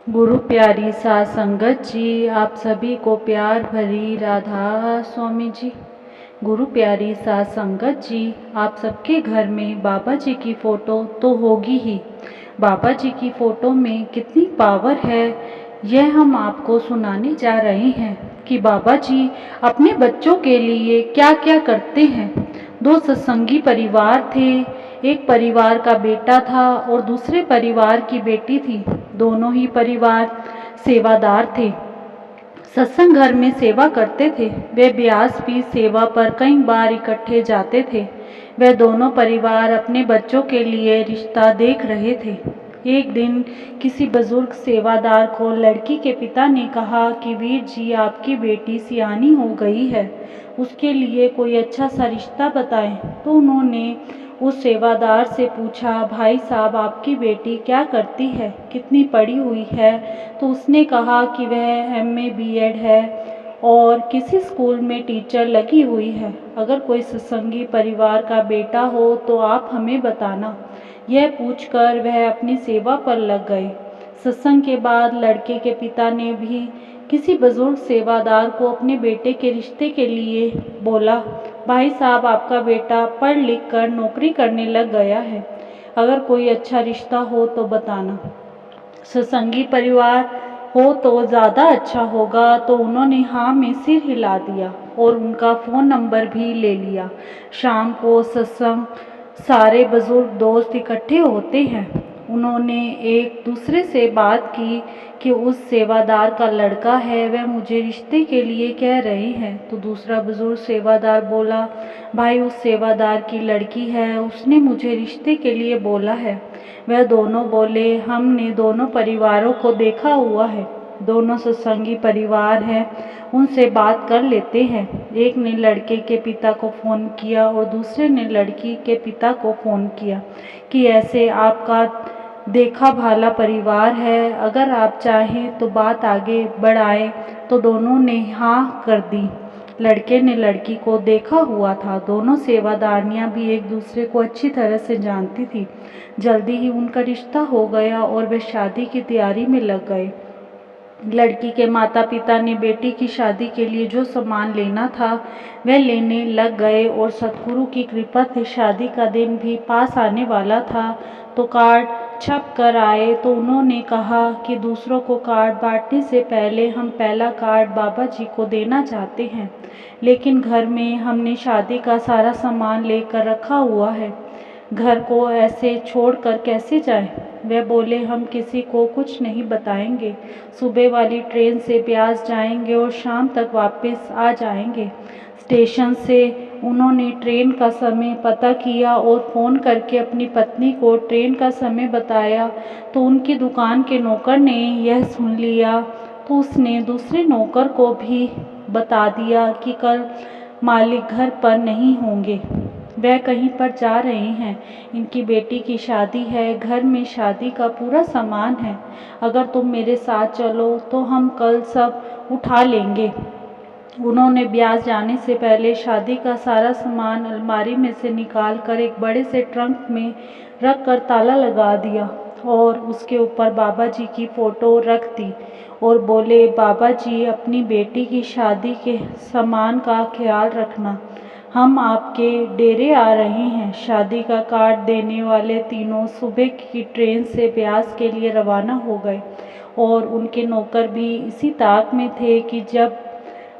गुरु प्यारी साध संगत जी, आप सभी को प्यार भरी राधा स्वामी जी। गुरु प्यारी साध संगत जी, आप सबके घर में बाबा जी की फ़ोटो तो होगी ही। बाबा जी की फ़ोटो में कितनी पावर है, यह हम आपको सुनाने जा रहे हैं कि बाबा जी अपने बच्चों के लिए क्या क्या करते हैं। दो सत्संगी परिवार थे। एक परिवार का बेटा था और दूसरे परिवार की बेटी थी। दोनों ही परिवार सेवादार थे, सत्संग घर में सेवा करते थे। वे ब्यास भी सेवा पर कई बार इकट्ठे जाते थे। वे दोनों परिवार अपने बच्चों के लिए रिश्ता देख रहे थे। एक दिन किसी बुजुर्ग सेवादार को लड़की के पिता ने कहा कि वीर जी, आपकी बेटी सियानी हो गई है, उसके लिए कोई अच्छा सा रिश्ता बताएं। तो उन्होंने उस सेवादार से पूछा, भाई साहब, आपकी बेटी क्या करती है, कितनी पढ़ी हुई है? तो उसने कहा कि वह MA B.Ed है और किसी स्कूल में टीचर लगी हुई है। अगर कोई सत्संगी परिवार का बेटा हो तो आप हमें बताना। यह पूछकर वह अपनी सेवा पर लग गए। सत्संग के बाद लड़के के पिता ने भी किसी बुजुर्ग सेवादार को अपने बेटे के रिश्ते के लिए बोला, भाई साहब, आपका बेटा पढ़ लिख कर नौकरी करने लग गया है, अगर कोई अच्छा रिश्ता हो तो बताना। सत्संगी परिवार हो तो ज़्यादा अच्छा होगा। तो उन्होंने हाँ में सिर हिला दिया और उनका फ़ोन नंबर भी ले लिया। शाम को सत्संग सारे बुजुर्ग दोस्त इकट्ठे होते हैं। उन्होंने एक दूसरे से बात की कि उस सेवादार का लड़का है, वह मुझे रिश्ते के लिए कह रहे हैं। तो दूसरा बुजुर्ग सेवादार बोला, भाई, उस सेवादार की लड़की है, उसने मुझे रिश्ते के लिए बोला है। वह दोनों बोले, हमने दोनों परिवारों को देखा हुआ है, दोनों सत्संगी परिवार हैं, उनसे बात कर लेते हैं। एक ने लड़के के पिता को फ़ोन किया और दूसरे ने लड़की के पिता को फ़ोन किया कि ऐसे आपका देखा भाला परिवार है, अगर आप चाहें तो बात आगे बढ़ाएं। तो दोनों ने हाँ कर दी। लड़के ने लड़की को देखा हुआ था। दोनों सेवादारनियां भी एक दूसरे को अच्छी तरह से जानती थी। जल्दी ही उनका रिश्ता हो गया और वे शादी की तैयारी में लग गए। लड़की के माता पिता ने बेटी की शादी के लिए जो सामान लेना था वह लेने लग गए और सतगुरु की कृपा से शादी का दिन भी पास आने वाला था। तो कार्ड छप कर आए। तो उन्होंने कहा कि दूसरों को कार्ड बांटने से पहले हम पहला कार्ड बाबा जी को देना चाहते हैं, लेकिन घर में हमने शादी का सारा सामान लेकर रखा हुआ है, घर को ऐसे छोड़कर कैसे जाएं? वे बोले, हम किसी को कुछ नहीं बताएंगे, सुबह वाली ट्रेन से ब्यास जाएंगे और शाम तक वापस आ जाएंगे। स्टेशन से उन्होंने ट्रेन का समय पता किया और फ़ोन करके अपनी पत्नी को ट्रेन का समय बताया। तो उनकी दुकान के नौकर ने यह सुन लिया, तो उसने दूसरे नौकर को भी बता दिया कि कल मालिक घर पर नहीं होंगे, वह कहीं पर जा रहे हैं, इनकी बेटी की शादी है, घर में शादी का पूरा सामान है, अगर तुम मेरे साथ चलो तो हम कल सब उठा लेंगे। उन्होंने ब्यास जाने से पहले शादी का सारा सामान अलमारी में से निकाल कर एक बड़े से ट्रंक में रख कर ताला लगा दिया और उसके ऊपर बाबा जी की फ़ोटो रख दी और बोले, बाबा जी, अपनी बेटी की शादी के सामान का ख्याल रखना, हम आपके डेरे आ रहे हैं। शादी का कार्ड देने वाले तीनों सुबह की ट्रेन से ब्यास के लिए रवाना हो गए और उनके नौकर भी इसी ताक में थे कि जब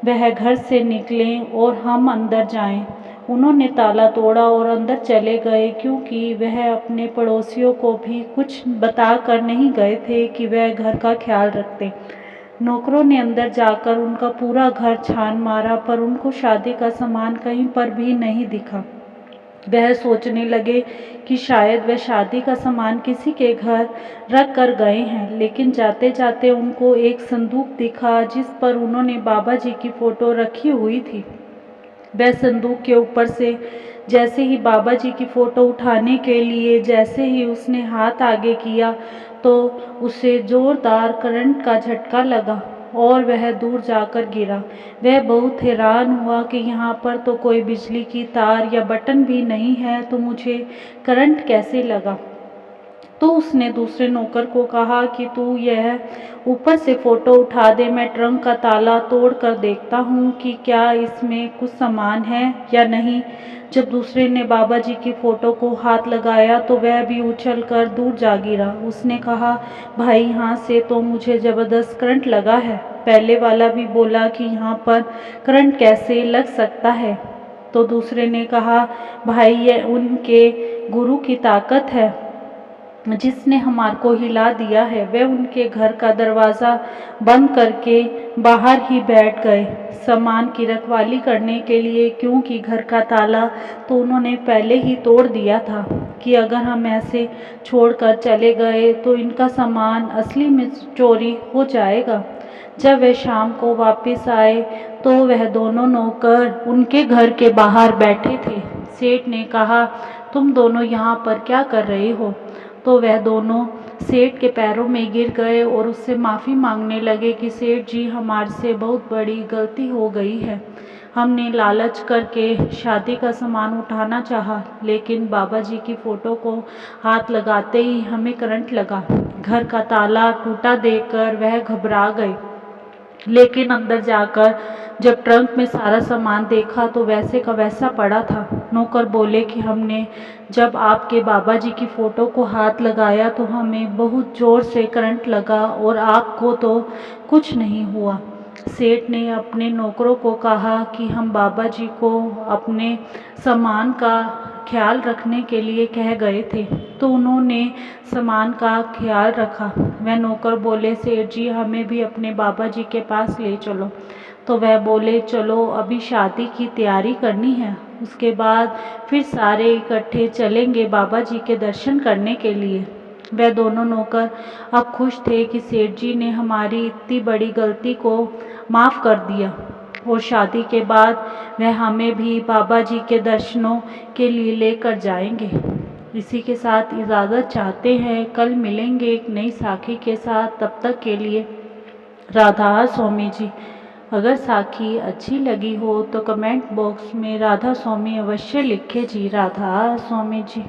वह घर से निकलें और हम अंदर जाएं। उन्होंने ताला तोड़ा और अंदर चले गए, क्योंकि वह अपने पड़ोसियों को भी कुछ बता कर नहीं गए थे कि वह घर का ख्याल रखते। नौकरों ने अंदर जाकर उनका पूरा घर छान मारा, पर उनको शादी का सामान कहीं पर भी नहीं दिखा। वह सोचने लगे कि शायद वह शादी का सामान किसी के घर रख कर गए हैं, लेकिन जाते जाते उनको एक संदूक दिखा जिस पर उन्होंने बाबा जी की फ़ोटो रखी हुई थी। वह संदूक के ऊपर से जैसे ही बाबा जी की फ़ोटो उठाने के लिए जैसे ही उसने हाथ आगे किया तो उसे ज़ोरदार करंट का झटका लगा और वह दूर जाकर गिरा। वह बहुत हैरान हुआ कि यहाँ पर तो कोई बिजली की तार या बटन भी नहीं है, तो मुझे करंट कैसे लगा। तो उसने दूसरे नौकर को कहा कि तू यह ऊपर से फ़ोटो उठा दे, मैं ट्रंक का ताला तोड़ कर देखता हूँ कि क्या इसमें कुछ सामान है या नहीं। जब दूसरे ने बाबा जी की फ़ोटो को हाथ लगाया तो वह भी उछल कर दूर जा गिरा। उसने कहा, भाई यहाँ से तो मुझे ज़बरदस्त करंट लगा है। पहले वाला भी बोला कि यहाँ पर करंट कैसे लग सकता है। तो दूसरे ने कहा, भाई ये उनके गुरु की ताकत है जिसने हमारे को हिला दिया है। वे उनके घर का दरवाज़ा बंद करके बाहर ही बैठ गए सामान की रखवाली करने के लिए, क्योंकि घर का ताला तो उन्होंने पहले ही तोड़ दिया था कि अगर हम ऐसे छोड़कर चले गए तो इनका सामान असली में चोरी हो जाएगा। जब वे शाम को वापस आए तो वह दोनों नौकर उनके घर के बाहर बैठे थे। सेठ ने कहा, तुम दोनों यहाँ पर क्या कर रहे हो? तो वह दोनों सेठ के पैरों में गिर गए और उससे माफ़ी मांगने लगे कि सेठ जी, हमारे से बहुत बड़ी गलती हो गई है। हमने लालच करके शादी का सामान उठाना चाहा, लेकिन बाबा जी की फ़ोटो को हाथ लगाते ही हमें करंट लगा। घर का ताला टूटा देखकर वह घबरा गए, लेकिन अंदर जाकर जब ट्रंक में सारा सामान देखा तो वैसे का वैसा पड़ा था। नौकर बोले कि हमने जब आपके बाबा जी की फ़ोटो को हाथ लगाया तो हमें बहुत ज़ोर से करंट लगा और आपको तो कुछ नहीं हुआ। सेठ ने अपने नौकरों को कहा कि हम बाबा जी को अपने सामान का ख्याल रखने के लिए कह गए थे, तो उन्होंने सामान का ख्याल रखा। वह नौकर बोले, सेठ जी, हमें भी अपने बाबा जी के पास ले चलो। तो वह बोले, चलो, अभी शादी की तैयारी करनी है, उसके बाद फिर सारे इकट्ठे चलेंगे बाबा जी के दर्शन करने के लिए। वह दोनों नौकर अब खुश थे कि सेठ जी ने हमारी इतनी बड़ी गलती को माफ़ कर दिया और शादी के बाद वह हमें भी बाबा जी के दर्शनों के लिए लेकर जाएंगे। इसी के साथ इजाज़त चाहते हैं, कल मिलेंगे एक नई साखी के साथ। तब तक के लिए राधा स्वामी जी। अगर साखी अच्छी लगी हो तो कमेंट बॉक्स में राधा स्वामी अवश्य लिखे जी। राधा स्वामी जी।